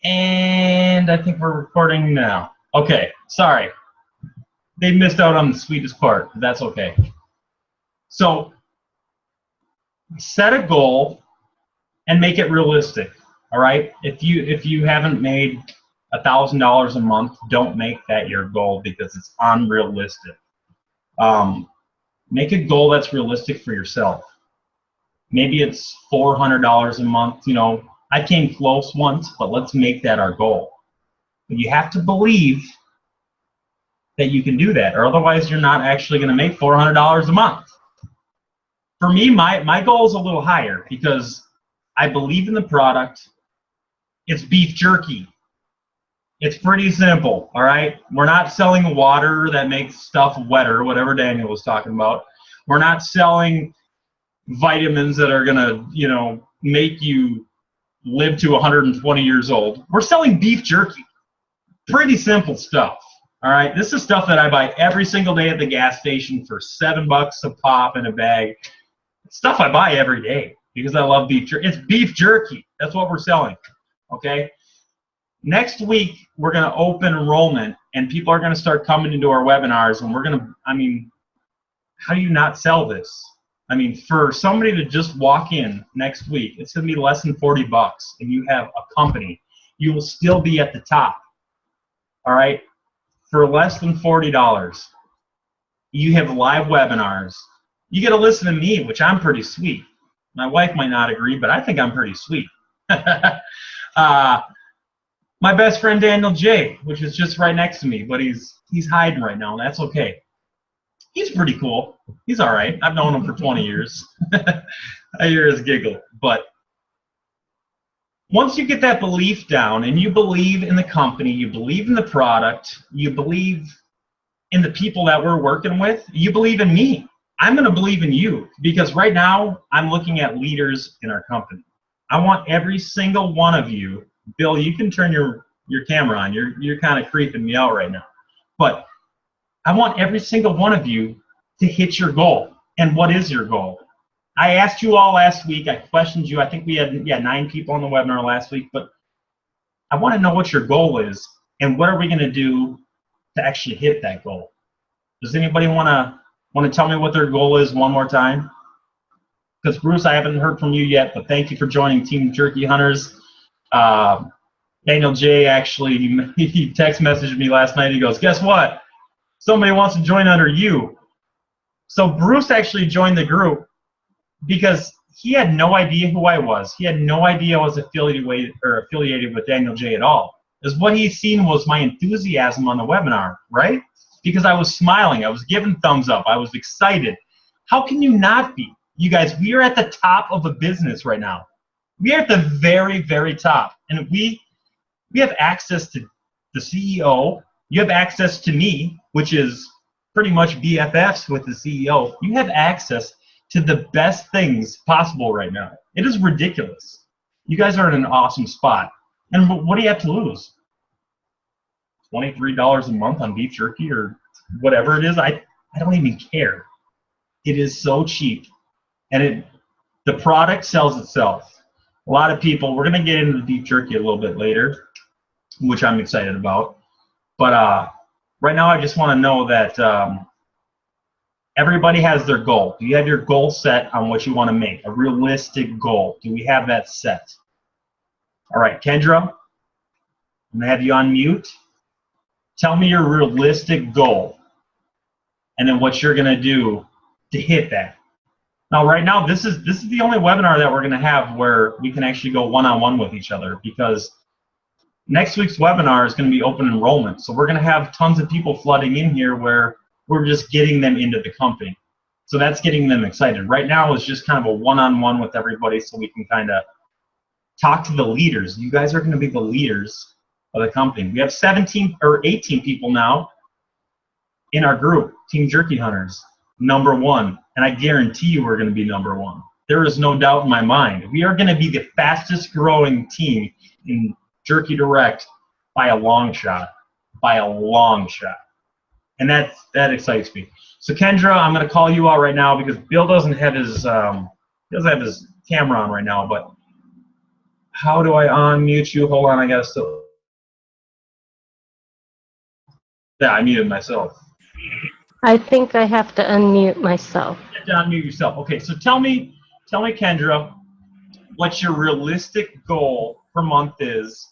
And I think we're recording now. Okay, sorry. They missed out on the sweetest part. That's okay. So set a goal and make it realistic. All right. If you haven't made $1,000 a month, don't make that your goal because it's unrealistic. Make a goal that's realistic for yourself. Maybe it's $400 a month. You know, I came close once, but let's make that our goal. But you have to believe that you can do that, or otherwise you're not actually going to make $400 a month. For me, my goal is a little higher because I believe in the product. It's beef jerky. It's pretty simple, all right? We're not selling water that makes stuff wetter, whatever Daniel was talking about. We're not selling vitamins that are going to, you know, make you live to 120 years old. We're selling beef jerky. Pretty simple stuff, all right? This is stuff that I buy every single day at the gas station for $7 a pop in a bag. It's stuff I buy every day because I love beef jerky. It's beef jerky. That's what we're selling, okay? Next week, we're going to open enrollment, and people are going to start coming into our webinars, and we're going to, I mean, how do you not sell this? I mean, for somebody to just walk in next week, it's going to be less than $40, and you have a company. You will still be at the top, all right? For less than $40, you have live webinars. You get to listen to me, which I'm pretty sweet. My wife might not agree, but I think I'm pretty sweet. My best friend Daniel J, which is just right next to me, but he's hiding right now, and that's okay. He's pretty cool. He's all right. I've known him for 20 years. I hear his giggle. But once you get that belief down and you believe in the company, you believe in the product, you believe in the people that we're working with, you believe in me. I'm going to believe in you because right now I'm looking at leaders in our company. I want every single one of you. Bill, you can turn your camera on. You're kind of creeping me out right now. But I want every single one of you to hit your goal. And what is your goal? I asked you all last week. I questioned you. I think we had 9 people on the webinar last week. But I want to know what your goal is and what are we going to do to actually hit that goal. Does anybody want to tell me what their goal is one more time? Because Bruce, I haven't heard from you yet, but thank you for joining Team Jerky Hunters. Daniel J actually, he text messaged me last night. He goes, guess what? Somebody wants to join under you. So Bruce actually joined the group because he had no idea who I was. He had no idea I was affiliated with Daniel J at all. Because what he's seen was my enthusiasm on the webinar, right? Because I was smiling. I was giving thumbs up. I was excited. How can you not be? You guys, we are at the top of a business right now. We are at the very, very top. And we have access to the CEO. You have access to me, which is pretty much BFFs with the CEO. You have access to the best things possible right now. It is ridiculous. You guys are in an awesome spot. And what do you have to lose? $23 a month on beef jerky or whatever it is? I don't even care. It is so cheap. And the product sells itself. A lot of people, we're going to get into the beef jerky a little bit later, which I'm excited about. But right now I just want to know that everybody has their goal. Do you have your goal set on what you want to make? A realistic goal. Do we have that set? All right, Kendra, I'm going to have you on mute. Tell me your realistic goal and then what you're going to do to hit that. Now, right now, this is the only webinar that we're going to have where we can actually go one-on-one with each other because next week's webinar is going to be open enrollment. So we're going to have tons of people flooding in here where we're just getting them into the company. So that's getting them excited. Right now it's just kind of a one-on-one with everybody so we can kind of talk to the leaders. You guys are going to be the leaders of the company. We have 17 or 18 people now in our group, Team Jerky Hunters, #1. And I guarantee you we're going to be #1. There is no doubt in my mind. We are going to be the fastest growing team in Jerky Direct by a long shot. By a long shot. And that excites me. So Kendra, I'm going to call you out right now because Bill doesn't have his camera on right now, but How do I unmute you? Hold on, I gotta still. Yeah, I muted myself. I think I have to unmute myself. You have to unmute yourself. Okay, so tell me, Kendra, what your realistic goal per month is,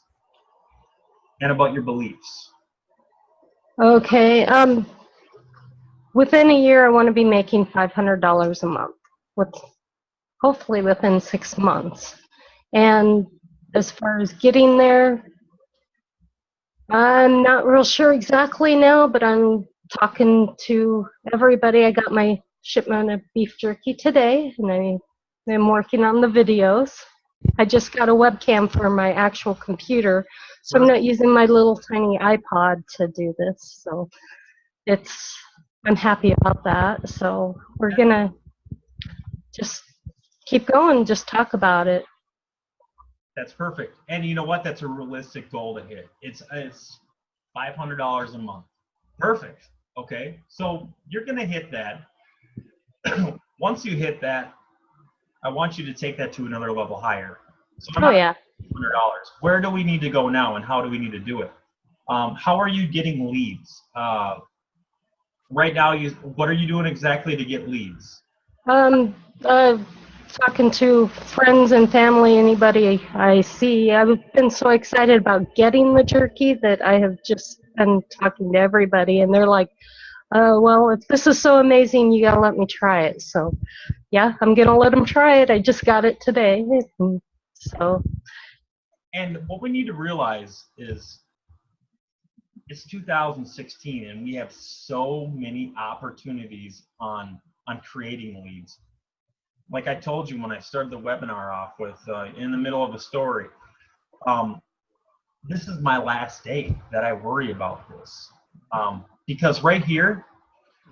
and about your beliefs. Okay. Within a year, I want to be making $500 a month, hopefully within 6 months. And as far as getting there, I'm not real sure exactly now, but I'm talking to everybody. I got my shipment of beef jerky today, and I'm working on the videos. I just got a webcam for my actual computer, so I'm not using my little tiny iPod to do this. So I'm happy about that. So we're gonna just keep going, just talk about it. That's perfect. And you know what? That's a realistic goal to hit. It's $500 a month. Perfect. Okay. So you're going to hit that. Once you hit that, I want you to take that to another level higher. So yeah. $100. Where do we need to go now, and how do we need to do it? How are you getting leads? Right now, what are you doing exactly to get leads? Talking to friends and family, anybody I see. I've been so excited about getting the jerky that I have just been talking to everybody, and they're like, well, if this is so amazing, you gotta let me try it. So yeah, I'm gonna let them try it. I just got it today. So. And what we need to realize is it's 2016, and we have so many opportunities on creating leads. Like I told you when I started the webinar off with, in the middle of a story, this is my last day that I worry about this. Because right here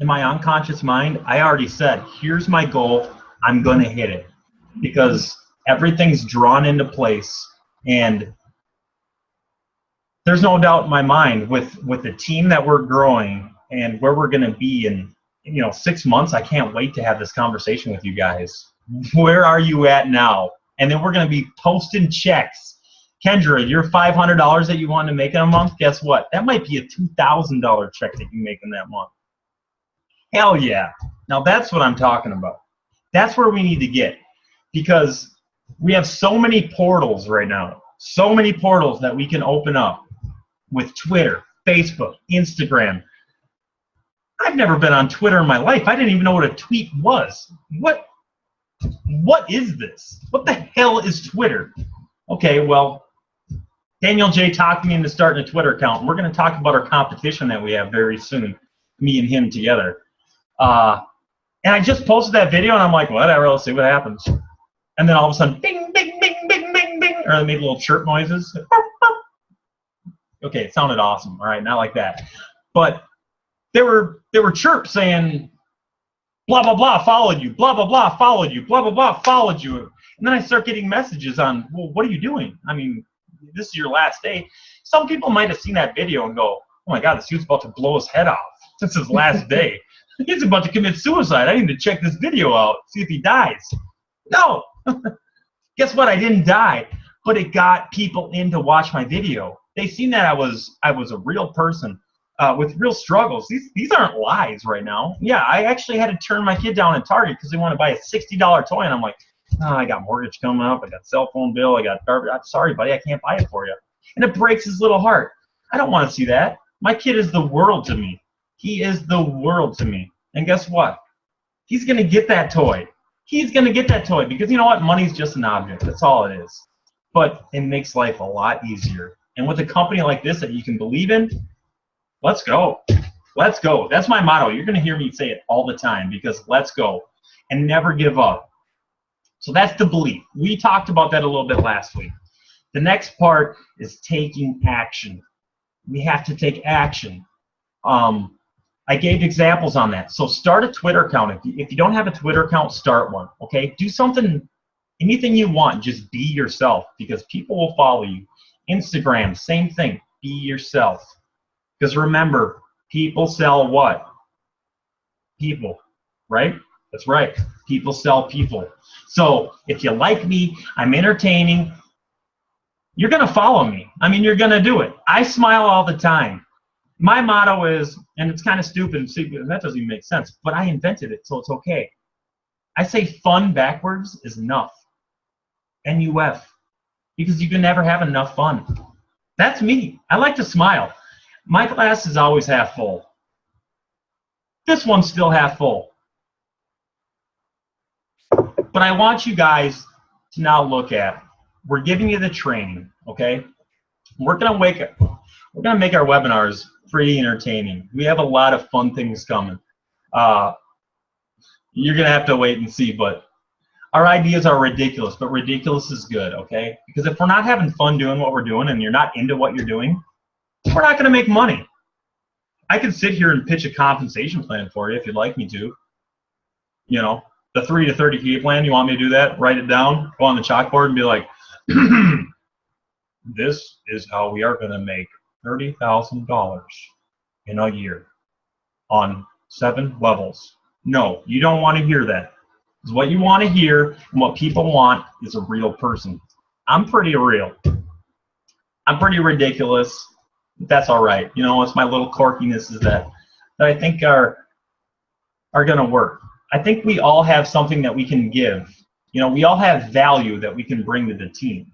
in my unconscious mind, I already said, here's my goal, I'm gonna hit it. Because everything's drawn into place, and there's no doubt in my mind with the team that we're growing and where we're gonna be in 6 months. I can't wait to have this conversation with you guys. Where are you at now? And then we're going to be posting checks. Kendra, your $500 that you want to make in a month, guess what? That might be a $2,000 check that you make in that month. Hell yeah. Now that's what I'm talking about. That's where we need to get, because we have so many portals right now. So many portals that we can open up with Twitter, Facebook, Instagram. I've never been on Twitter in my life. I didn't even know what a tweet was. What is this? What the hell is Twitter? Okay, well, Daniel J talked me into starting a Twitter account. We're going to talk about our competition that we have very soon, me and him together. And I just posted that video, and I'm like, whatever, let's see what happens. And then all of a sudden, bing, bing, bing, bing, bing, bing, or I made little chirp noises. Okay, it sounded awesome. All right, not like that. But there were chirps saying, blah, blah, blah, followed you, blah, blah, blah, followed you, blah, blah, blah, followed you. And then I start getting messages on, well, what are you doing? I mean, this is your last day. Some people might have seen that video and go, oh my God, this dude's about to blow his head off. This is his last day. He's about to commit suicide. I need to check this video out, see if he dies. No. Guess what? I didn't die, but it got people in to watch my video. They seen that I was a real person. With real struggles. These aren't lies right now. Yeah, I actually had to turn my kid down at Target because they want to buy a $60 toy, and I'm like, oh, I got mortgage coming up, I got cell phone bill, I got garbage. I'm sorry, buddy, I can't buy it for you. And it breaks his little heart. I don't want to see that. My kid is the world to me. He is the world to me. And guess what? He's going to get that toy. He's going to get that toy because you know what? Money's just an object. That's all it is. But it makes life a lot easier. And with a company like this that you can believe in, let's go. Let's go. That's my motto. You're going to hear me say it all the time because let's go and never give up. So that's the belief. We talked about that a little bit last week. The next part is taking action. We have to take action. I gave examples on that. So start a Twitter account. If you don't have a Twitter account, start one. Okay? Do something, anything you want. Just be yourself because people will follow you. Instagram, same thing. Be yourself. Because remember, people sell what? People, right? That's right. People sell people. So if you like me, I'm entertaining. you're going to follow me. I mean, you're going to do it. I smile all the time. My motto is, and it's kind of stupid, see, that doesn't even make sense, but I invented it, so it's okay. I say fun backwards is enough. N-U-F. Because you can never have enough fun. That's me. I like to smile. My glass is always half full. This one's still half full. But I want you guys to now look at, we're giving you the training, okay? We're gonna make our webinars pretty entertaining. We have a lot of fun things coming. You're gonna have to wait and see, but our ideas are ridiculous, but ridiculous is good, okay? Because if we're not having fun doing what we're doing and you're not into what you're doing, we're not gonna make money. I can sit here and pitch a compensation plan for you if you'd like me to. You know, the 3 to 30K plan, you want me to do that? Write it down, go on the chalkboard and be like, this is how we are gonna make $30,000 in a year on 7 levels. No, you don't want to hear that. Because what you want to hear and what people want is a real person. I'm pretty real. I'm pretty ridiculous. But that's all right. You know, it's my little quirkinesses that I think are going to work. I think we all have something that we can give. You know, we all have value that we can bring to the team.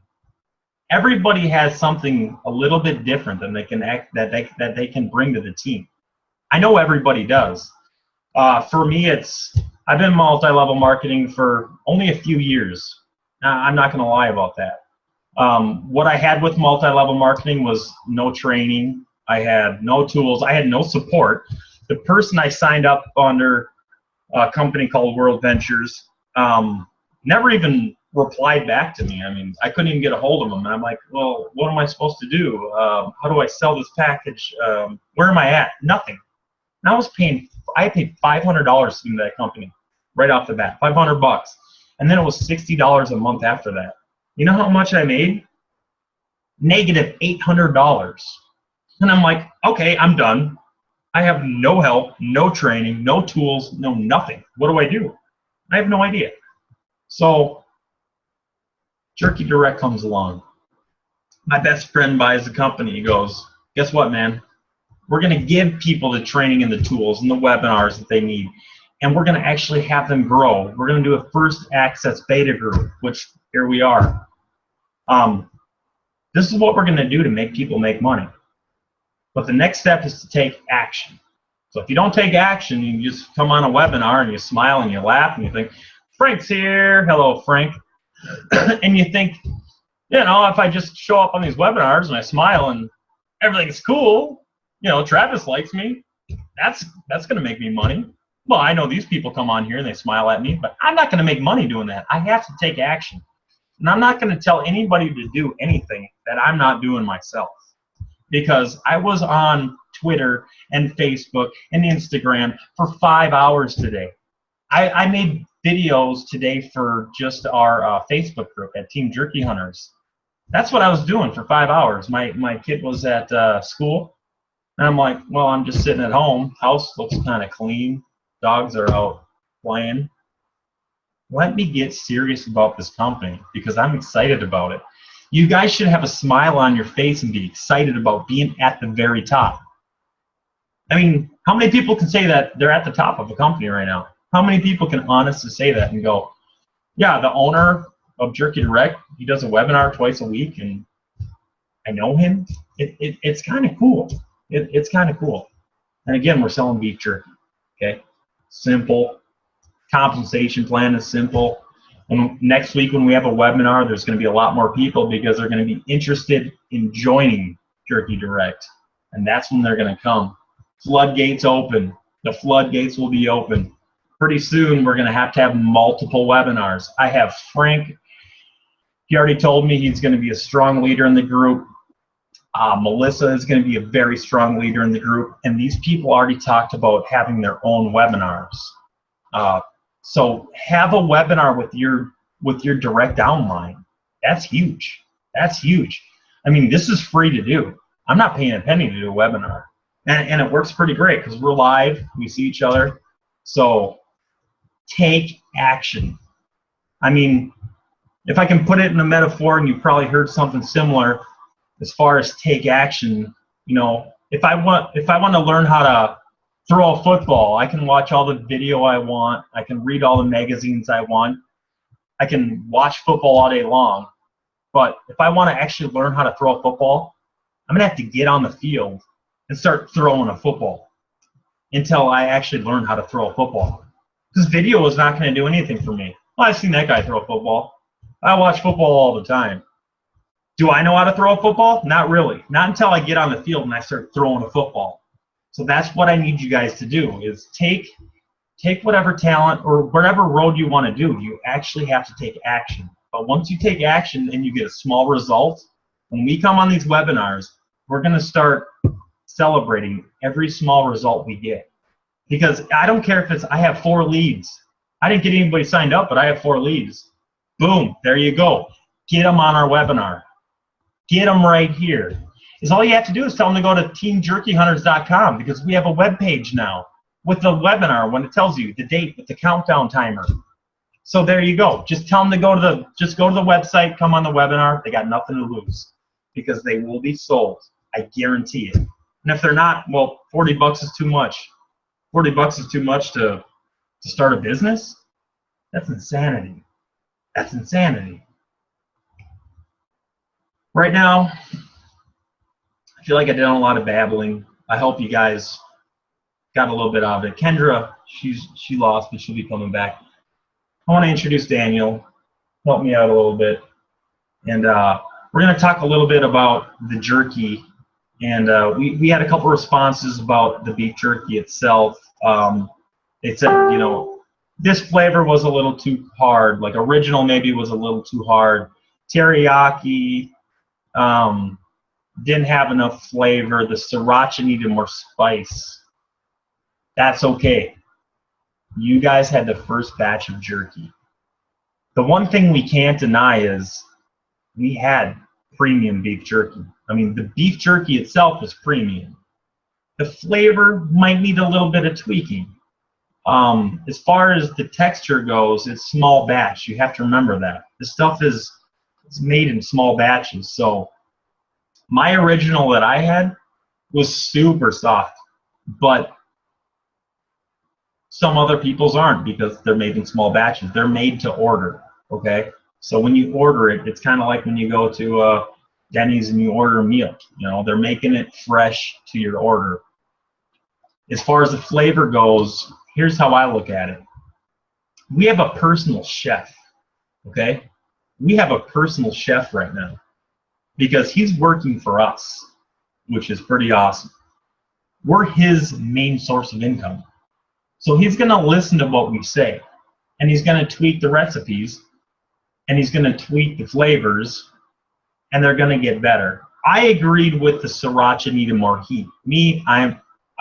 Everybody has something a little bit different than they can that they can bring to the team. I know everybody does. For me, I've been multi-level marketing for only a few years. I'm not going to lie about that. What I had with multi-level marketing was no training. I had no tools. I had no support. The person I signed up under a company called World Ventures never even replied back to me. I mean, I couldn't even get a hold of them. And I'm like, well, what am I supposed to do? How do I sell this package? Where am I at? Nothing. And I paid $500 into that company right off the bat, $500, and then it was $60 a month after that. You know how much I made? Negative $800. And I'm like, okay, I'm done. I have no help, no training, no tools, no nothing. What do I do? I have no idea. So Jerky Direct comes along. My best friend buys the company. He goes, guess what, man? We're going to give people the training and the tools and the webinars that they need, and we're going to actually have them grow. We're going to do a first access beta group, which here we are. This is what we're going to do to make people make money. But the next step is to take action. So if you don't take action, you just come on a webinar and you smile and you laugh and you think, Frank's here. Hello, Frank. And you think, you know, if I just show up on these webinars and I smile and everything's cool, you know, Travis likes me, that's going to make me money. Well, I know these people come on here and they smile at me, but I'm not going to make money doing that. I have to take action. And I'm not going to tell anybody to do anything that I'm not doing myself. Because I was on Twitter and Facebook and Instagram for 5 hours today. I made videos today for just our Facebook group at Team Jerky Hunters. That's what I was doing for 5 hours. My kid was at school. And I'm like, well, I'm just sitting at home. House looks kind of clean. Dogs are out playing. Let me get serious about this company because I'm excited about it. You guys should have a smile on your face and be excited about being at the very top. I mean, how many people can say that they're at the top of a company right now? How many people can honestly say that and go, yeah, the owner of Jerky Direct, he does a webinar twice a week and I know him? It's kind of cool. It's kind of cool. And again, we're selling beef jerky, okay? Simple. Compensation plan is simple. And next week when we have a webinar, there's going to be a lot more people because they're going to be interested in joining Jerky Direct. And that's when they're going to come. Floodgates open. The floodgates will be open. Pretty soon, we're going to have multiple webinars. I have Frank. He already told me he's going to be a strong leader in the group. Melissa is going to be a very strong leader in the group. And these people already talked about having their own webinars. So have a webinar with your direct downline. That's huge. That's huge. I mean, this is free to do. I'm not paying a penny to do a webinar. And it works pretty great because we're live. We see each other. So take action. I mean, if I can put it in a metaphor, and you've probably heard something similar as far as take action, you know, if I want to learn how to throw a football, I can watch all the video I want. I can read all the magazines I want. I can watch football all day long. But if I want to actually learn how to throw a football, I'm going to have to get on the field and start throwing a football until I actually learn how to throw a football. Because video is not going to do anything for me. Well, I've seen that guy throw a football. I watch football all the time. Do I know how to throw a football? Not really. Not until I get on the field and I start throwing a football. So that's what I need you guys to do, is take whatever talent or whatever road you want to do. You actually have to take action. But once you take action and you get a small result, when we come on these webinars, we're going to start celebrating every small result we get. Because I don't care if it's, I have 4 leads. I didn't get anybody signed up, but I have 4 leads. Boom, there you go. Get them on our webinar. Get them right here. Is all you have to do is tell them to go to teamjerkyhunters.com, because we have a web page now with the webinar when it tells you the date with the countdown timer. So there you go. Just tell them to go to the website, come on the webinar. They got nothing to lose, because they will be sold. I guarantee it. And if they're not, well, 40 bucks is too much. 40 bucks is too much to start a business? That's insanity. That's insanity. Right now, I feel like I did a lot of babbling. I hope you guys got a little bit out of it. Kendra, she lost, but she'll be coming back. I want to introduce Daniel. Help me out a little bit. And we're going to talk a little bit about the jerky. And we had a couple responses about the beef jerky itself. They said, you know, this flavor was a little too hard. Like original maybe was a little too hard. Teriyaki didn't have enough flavor. The sriracha needed more spice. That's okay. You guys had the first batch of jerky. The one thing we can't deny is we had premium beef jerky. I mean, the beef jerky itself is premium. The flavor might need a little bit of tweaking. As far as the texture goes, it's small batch. You have to remember that. This stuff is made in small batches. So my original that I had was super soft, but some other people's aren't, because they're made in small batches. They're made to order, okay? So when you order it, it's kind of like when you go to Denny's and you order a meal. You know, they're making it fresh to your order. As far as the flavor goes, here's how I look at it. We have a personal chef, okay? We have a personal chef right now because he's working for us, which is pretty awesome. We're his main source of income. So he's going to listen to what we say, and he's going to tweak the recipes, and he's going to tweak the flavors, and they're going to get better. I agreed with the sriracha needed more heat. Me, I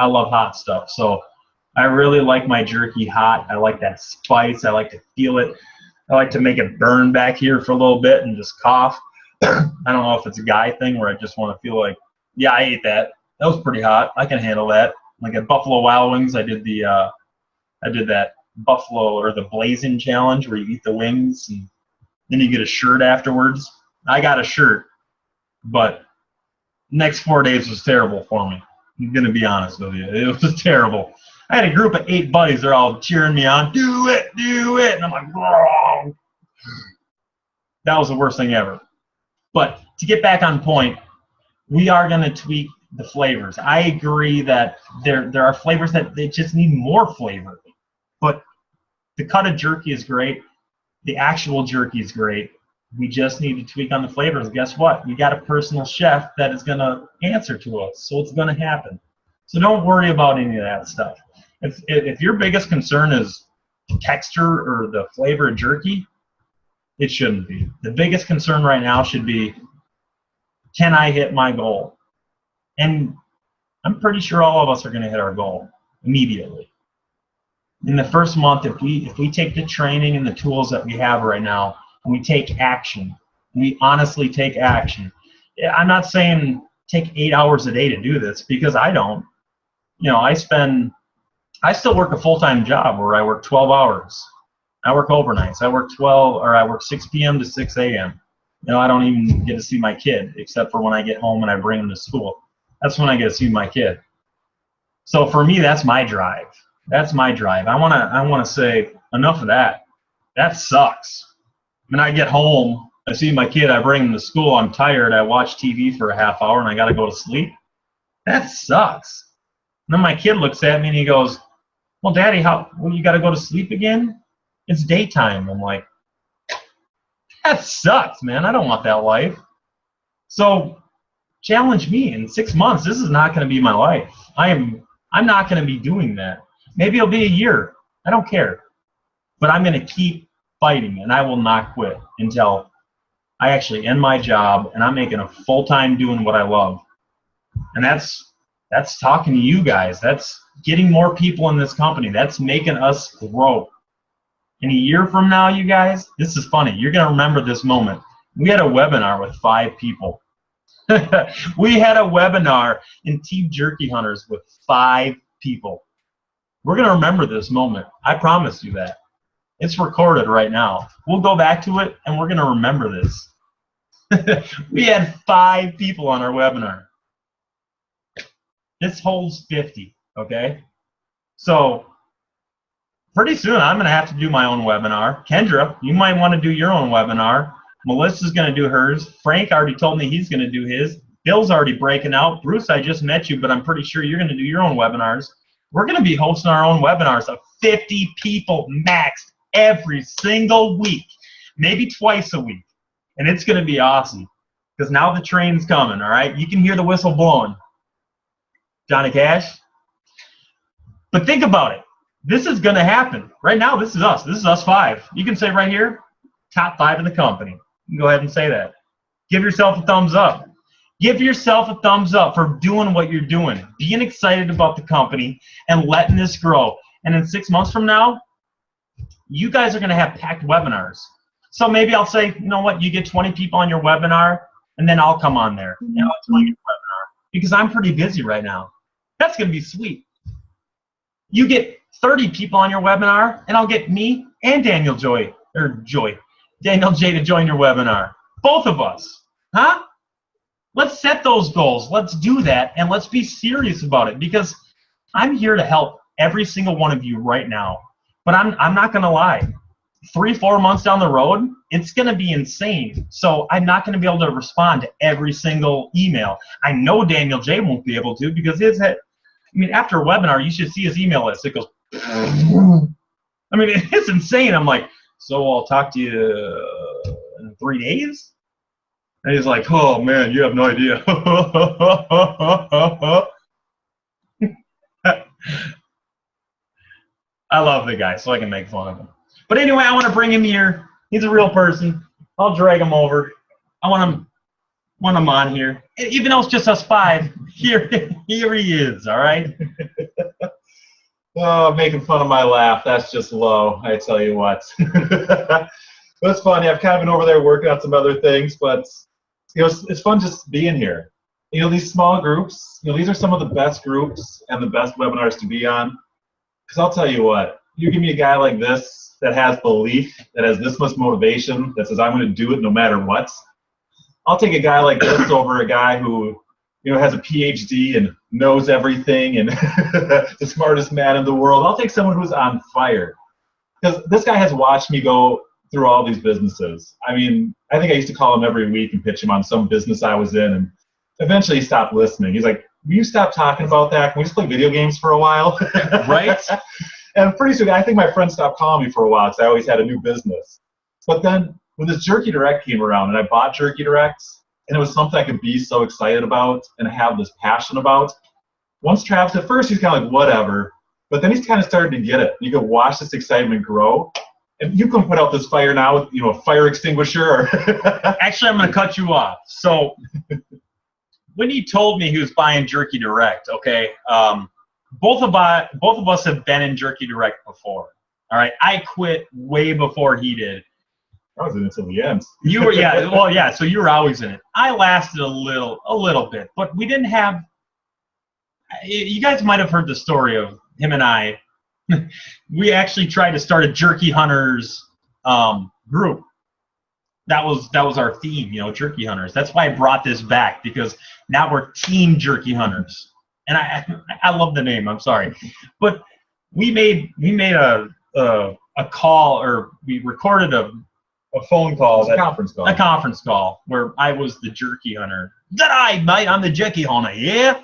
love hot stuff, so I really like my jerky hot. I like that spice. I like to feel it. I like to make it burn back here for a little bit and just cough. I don't know if it's a guy thing where I just want to feel like, yeah, I ate that. That was pretty hot. I can handle that. Like at Buffalo Wild Wings, I did that Buffalo or the Blazing Challenge where you eat the wings and then you get a shirt afterwards. I got a shirt, but next 4 days was terrible for me. I'm going to be honest with you. It was terrible. I had a group of 8 buddies. They're all cheering me on. Do it, do it. And I'm like, wrong. That was the worst thing ever. But to get back on point, we are going to tweak the flavors. I agree that there are flavors that they just need more flavor. But the cut of jerky is great. The actual jerky is great. We just need to tweak on the flavors. Guess what? We got a personal chef that is going to answer to us. So it's going to happen. So don't worry about any of that stuff. If your biggest concern is texture or the flavor of jerky, it shouldn't be. The biggest concern right now should be, can I hit my goal? And I'm pretty sure all of us are going to hit our goal immediately. In the first month, if we take the training and the tools that we have right now, and we take action, we honestly take action. I'm not saying take 8 hours a day to do this, because I don't. You know, I still work a full-time job where I work 12 hours. I work overnights. I work 6 p.m. to 6 a.m. I don't even get to see my kid except for when I get home and I bring him to school. That's when I get to see my kid. So for me, that's my drive. That's my drive. I wanna say enough of that. That sucks. When I get home, I see my kid, I bring him to school, I'm tired, I watch TV for a half hour and I gotta go to sleep. That sucks. And then my kid looks at me and he goes, well, Daddy, you gotta go to sleep again? It's daytime. I'm like, that sucks, man. I don't want that life. So challenge me in 6 months. This is not going to be my life. I'm not going to be doing that. Maybe it'll be a year. I don't care. But I'm going to keep fighting, and I will not quit until I actually end my job and I'm making a full-time doing what I love. And that's talking to you guys. That's getting more people in this company. That's making us grow. In a year from now, you guys, this is funny. You're going to remember this moment. We had a webinar with 5 people. We had a webinar in Team Jerky Hunters with 5 people. We're going to remember this moment. I promise you that. It's recorded right now. We'll go back to it, and we're going to remember this. We had 5 people on our webinar. This holds 50, okay? So pretty soon, I'm going to have to do my own webinar. Kendra, you might want to do your own webinar. Melissa's going to do hers. Frank already told me he's going to do his. Bill's already breaking out. Bruce, I just met you, but I'm pretty sure you're going to do your own webinars. We're going to be hosting our own webinars of 50 people max every single week, maybe twice a week. And it's going to be awesome because now the train's coming, all right? You can hear the whistle blowing. Johnny Cash? But think about it. This is going to happen. Right now, this is us. This is us 5. You can say right here, top 5 in the company. You can go ahead and say that. Give yourself a thumbs up. Give yourself a thumbs up for doing what you're doing, being excited about the company, and letting this grow. And in 6 months from now, you guys are going to have packed webinars. So maybe I'll say, you know what, you get 20 people on your webinar, and then I'll come on there. And I'll join your webinar because I'm pretty busy right now. That's going to be sweet. You get 30 people on your webinar, and I'll get me and Daniel J to join your webinar. Both of us. Huh? Let's set those goals. Let's do that, and let's be serious about it because I'm here to help every single one of you right now. But I'm not going to lie. 3-4 months down the road, it's going to be insane. So I'm not going to be able to respond to every single email. I know Daniel J won't be able to because after a webinar, you should see his email list. It goes, it's insane. I'm like, so I'll talk to you in 3 days? And he's like, oh, man, you have no idea. I love the guy, so I can make fun of him. But anyway, I want to bring him here. He's a real person. I'll drag him over. I want him on here. Even though it's just us 5, here he is, all right? Oh, making fun of my laugh. That's just low, I tell you what. But it's funny. I've kind of been over there working on some other things, but it's fun just being here. These small groups, these are some of the best groups and the best webinars to be on. Because I'll tell you what, you give me a guy like this that has belief, that has this much motivation, that says I'm going to do it no matter what. I'll take a guy like this over a guy who has a PhD and knows everything and the smartest man in the world. I'll take someone who's on fire. Because this guy has watched me go through all these businesses. I think I used to call him every week and pitch him on some business I was in, and eventually he stopped listening. He's like, will you stop talking about that? Can we just play video games for a while? Right? And pretty soon, I think my friends stopped calling me for a while because I always had a new business. But then when this Jerky Direct came around and I bought Jerky Direct, and it was something I could be so excited about and have this passion about, once Travis, at first he's kind of like, whatever, but then he's kind of started to get it. You can watch this excitement grow. And you can put out this fire now with a fire extinguisher. Or Actually, I'm going to cut you off. So when he told me he was buying Jerky Direct, okay, both of us have been in Jerky Direct before. All right, I quit way before he did. I was in it until the end. You were, yeah, well, yeah. So you were always in it. I lasted a little bit, but we didn't have. You guys might have heard the story of him and I We actually tried to start a Jerky Hunters group. That was our theme, you know, Jerky Hunters. That's why I brought this back, because now we're Team Jerky Hunters, and I love the name. I'm sorry, but we made a call, or we recorded a phone call, a conference call. A conference call where I was the Jerky Hunter. G'day, mate, I'm the Jerky Hunter. Yeah,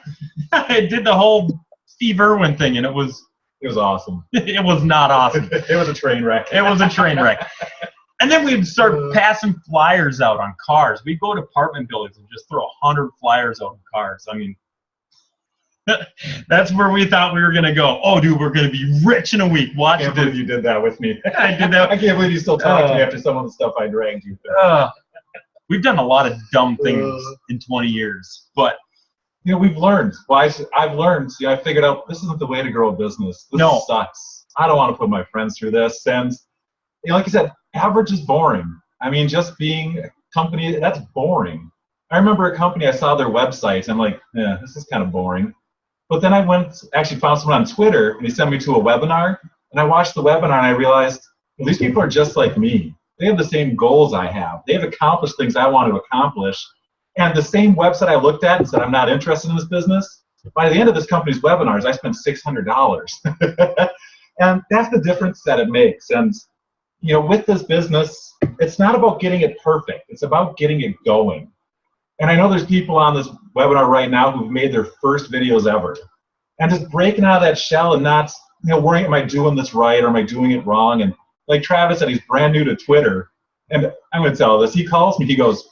I did the whole Steve Irwin thing, and it was awesome. It was not awesome. It was a train wreck. It was a train wreck. And then we'd start passing flyers out on cars. We'd go to apartment buildings and just throw 100 flyers out on cars. I mean, that's where we thought we were going to go. Oh, dude, we're going to be rich in a week. Watch I can't believe you did that with me. I did that. I can't believe you still talk to me after some of the stuff I dragged you through. We've done a lot of dumb things in 20 years, but you know, we've learned. Well, I've learned. See, I figured out this isn't the way to grow a business. This sucks. I don't want to put my friends through this. And you know, like you said, average is boring. I mean, just being a company, that's boring. I remember a company, I saw their website, and I'm like, yeah, this is kind of boring. But then I actually found someone on Twitter, and he sent me to a webinar, and I watched the webinar, and I realized, well, these people are just like me. They have the same goals I have. They've accomplished things I want to accomplish. And the same website I looked at and said, I'm not interested in this business, by the end of this company's webinars, I spent $600. And that's the difference that it makes. And you know, with this business, it's not about getting it perfect. It's about getting it going. And I know there's people on this webinar right now who've made their first videos ever. And just breaking out of that shell and not, you know, worrying, am I doing this right or am I doing it wrong? And like Travis said, he's brand new to Twitter. And I'm going to tell this. He calls me. He goes,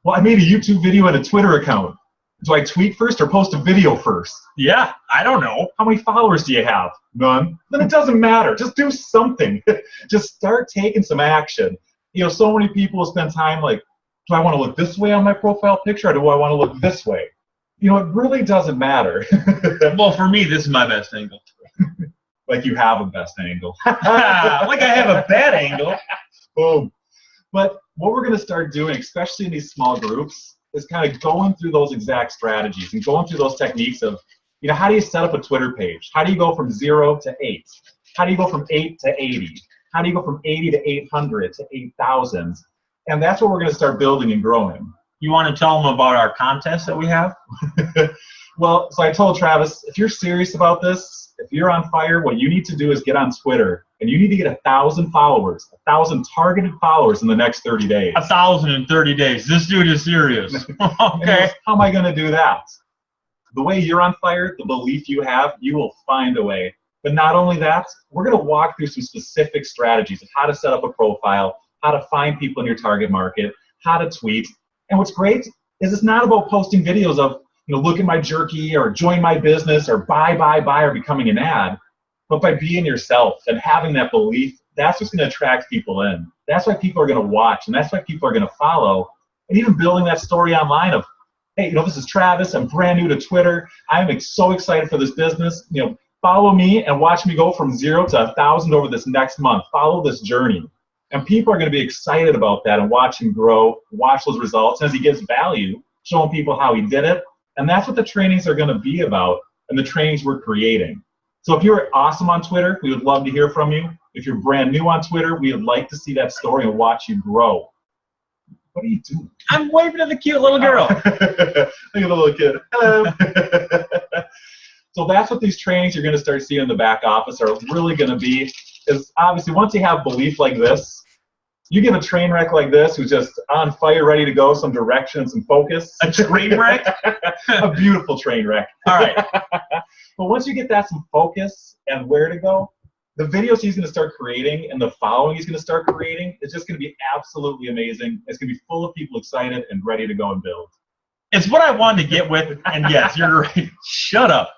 well, I made a YouTube video and a Twitter account. Do I tweet first or post a video first? Yeah, I don't know. How many followers do you have? None. Then it doesn't matter. Just do something. Just start taking some action. You know, so many people spend time like, do I want to look this way on my profile picture or do I want to look this way? You know, it really doesn't matter. Well, for me, this is my best angle. Like you have a best angle. Like I have a bad angle. Boom. But what we're going to start doing, especially in these small groups, is kind of going through those exact strategies and going through those techniques of, you know, how do you set up a Twitter page? How do you go from 0 to 8? How do you go from 8 to 80? How do you go from 80 to 800 to 8,000? And that's what we're going to start building and growing. You want to tell them about our contest that we have? Well, so I told Travis, if you're serious about this, if you're on fire, what you need to do is get on Twitter, and you need to get 1,000 followers, 1,000 targeted followers in the next 30 days. 1,000 in 30 days. This dude is serious. Okay. How am I going to do that? The way you're on fire, the belief you have, you will find a way. But not only that, we're going to walk through some specific strategies of how to set up a profile, how to find people in your target market, how to tweet. And what's great is it's not about posting videos of, you know, look at my jerky or join my business or buy, or becoming an ad. But by being yourself and having that belief, that's what's going to attract people in. That's why people are going to watch, and that's why people are going to follow. And even building that story online of, hey, you know, this is Travis. I'm brand new to Twitter. I'm so excited for this business. You know, follow me and watch me go from 0 to 1,000 over this next month. Follow this journey. And people are going to be excited about that and watch him grow, watch those results. And as he gives value, showing people how he did it. And that's what the trainings are going to be about and the trainings we're creating. So if you're awesome on Twitter, we would love to hear from you. If you're brand new on Twitter, we would like to see that story and watch you grow. What are you doing? I'm waving at the cute little girl. Look at the little kid. Hello. So that's what these trainings you're going to start seeing in the back office are really going to be. Is obviously once you have belief like this, you get a train wreck like this who's just on fire, ready to go, some direction, some focus. A train wreck? A beautiful train wreck. All right. But once you get that some focus and where to go, the videos he's going to start creating and the following he's going to start creating is just going to be absolutely amazing. It's going to be full of people excited and ready to go and build. It's what I wanted to get with, and yes, you're right. Shut up.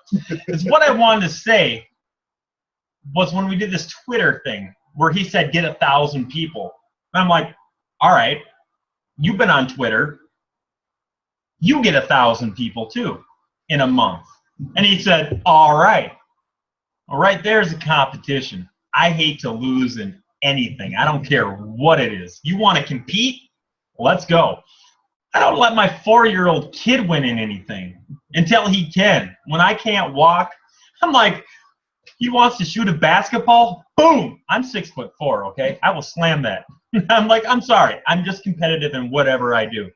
It's what I wanted to say was when we did this Twitter thing where he said get 1,000 people. And I'm like, all right, you've been on Twitter. You get 1,000 people too in a month. And he said, all right. Well, right there's a competition. I hate to lose in anything. I don't care what it is. You want to compete? Let's go. I don't let my 4-year-old kid win in anything until he can. When I can't walk, I'm like, He wants to shoot a basketball. Boom! I'm 6'4", okay? I will slam that. I'm like, I'm sorry. I'm just competitive in whatever I do.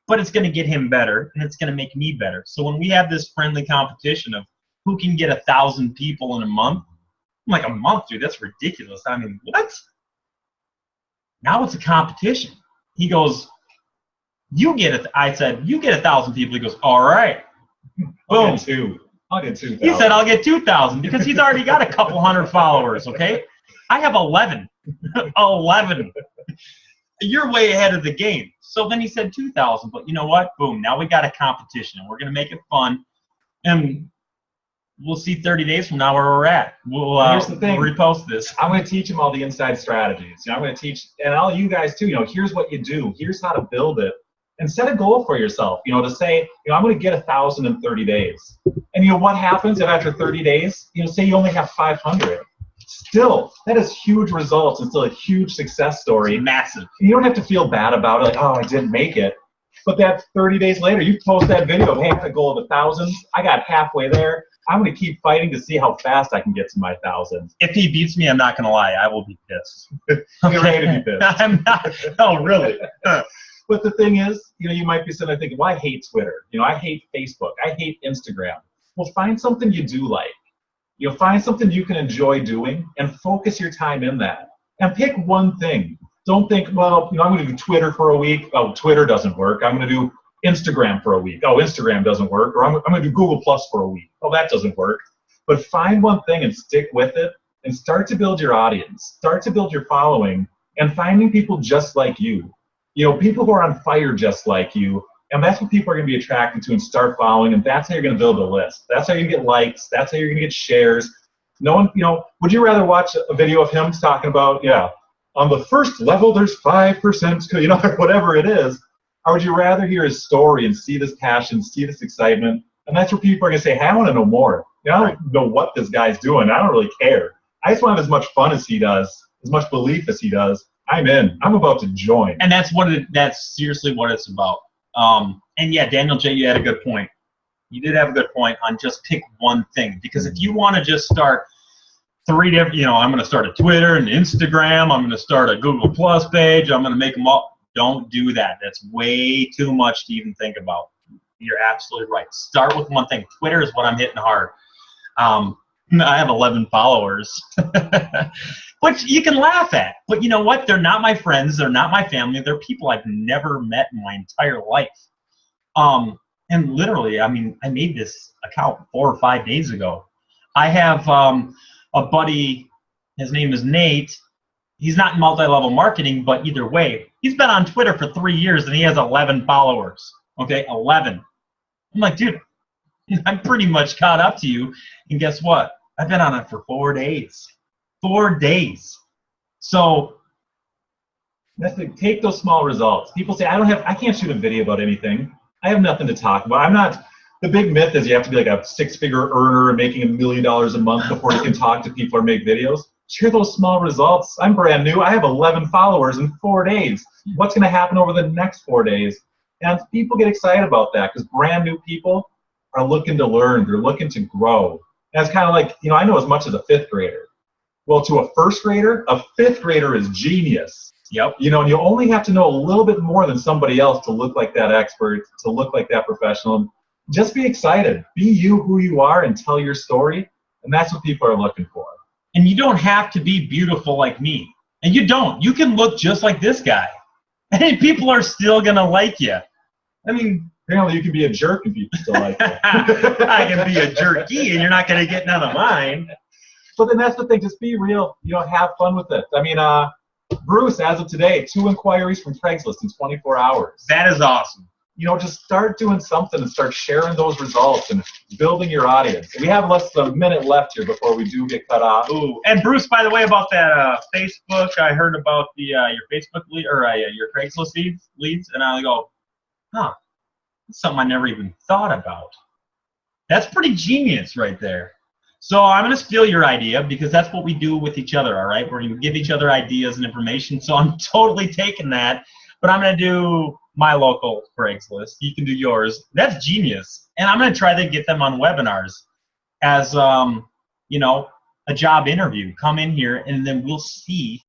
But it's going to get him better, and it's going to make me better. So when we have this friendly competition of who can get 1,000 people in a month, I'm like, a month, dude, that's ridiculous. I mean, what? Now it's a competition. He goes, you get it. I said, you get 1,000 people. He goes, all right. Boom. I'll get 2,000. He said, I'll get 2,000 because he's already got a couple hundred followers, okay? I have 11. 11. You're way ahead of the game. So then he said 2,000, but you know what? Boom, now we got a competition. We're going to make it fun, and we'll see 30 days from now where we're at. Here's the thing. We'll repost this. I'm going to teach him all the inside strategies. I'm going to teach, and all you guys too, here's what you do. Here's how to build it. And set a goal for yourself, to say, I'm going to get 1,000 in 30 days. And what happens if after 30 days, say you only have 500? Still, that is huge results and still a huge success story. It's massive. You don't have to feel bad about it, like, oh, I didn't make it. But that 30 days later, you post that video of, hey, I have a goal of 1,000. I got halfway there. I'm going to keep fighting to see how fast I can get to my 1,000. If he beats me, I'm not going to lie. I will be pissed. You're ready to be pissed. I'm not. No, really. But the thing is, you might be sitting there thinking, well, I hate Twitter. I hate Facebook. I hate Instagram. Well, find something you do like. Find something you can enjoy doing and focus your time in that. And pick one thing. Don't think, well, I'm going to do Twitter for a week. Oh, Twitter doesn't work. I'm going to do Instagram for a week. Oh, Instagram doesn't work. Or I'm going to do Google Plus for a week. Oh, that doesn't work. But find one thing and stick with it and start to build your audience. Start to build your following and finding people just like you. People who are on fire just like you, and that's what people are going to be attracted to and start following, and that's how you're going to build a list. That's how you get likes. That's how you're going to get shares. No one, would you rather watch a video of him talking about, on the first level there's 5%, whatever it is, or would you rather hear his story and see this passion, see this excitement, and that's where people are going to say, hey, I want to know more. I don't know what this guy's doing. I don't really care. I just want to have as much fun as he does, as much belief as he does. I'm in. I'm about to join. And that's seriously what it's about. And yeah, Daniel J., you had a good point. You did have a good point on just pick one thing. Because if you want to just start 3 different, I'm going to start a Twitter and Instagram. I'm going to start a Google Plus page. I'm going to make them all. Don't do that. That's way too much to even think about. You're absolutely right. Start with one thing. Twitter is what I'm hitting hard. I have 11 followers. Which you can laugh at. But you know what? They're not my friends. They're not my family. They're people I've never met in my entire life. And literally, I made this account 4 or 5 days ago. I have a buddy. His name is Nate. He's not in multi-level marketing, but either way, he's been on Twitter for 3 years, and he has 11 followers. Okay, 11. I'm like, dude, I'm pretty much caught up to you. And guess what? I've been on it for 4 days. 4 days. So take those small results. People say, I can't shoot a video about anything. I have nothing to talk about. The big myth is you have to be like a 6-figure earner and making $1 million a month before you can talk to people or make videos. Share those small results. I'm brand new. I have 11 followers in 4 days. What's going to happen over the next 4 days? And people get excited about that because brand new people are looking to learn. They're looking to grow. And it's kind of like, I know as much as a 5th grader. Well, to a 1st grader, a 5th grader is genius. Yep. And you only have to know a little bit more than somebody else to look like that expert, to look like that professional. Just be excited. Be you, who you are, and tell your story. And that's what people are looking for. And you don't have to be beautiful like me. And you don't. You can look just like this guy. And people are still going to like you. Apparently you can be a jerk and people still like you. I can be a jerky, and you're not going to get none of mine. But then that's the thing. Just be real. Have fun with it. Bruce, as of today, 2 inquiries from Craigslist in 24 hours. That is awesome. Just start doing something and start sharing those results and building your audience. We have less than a minute left here before we do get cut off. Ooh, and Bruce, by the way, about that Facebook, I heard about the your Facebook lead or your Craigslist leads, and I go, that's something I never even thought about. That's pretty genius right there. So I'm going to steal your idea because that's what we do with each other, all right? We're going to give each other ideas and information. So I'm totally taking that, but I'm going to do my local Craigslist. You can do yours. That's genius. And I'm going to try to get them on webinars as, a job interview. Come in here, and then we'll see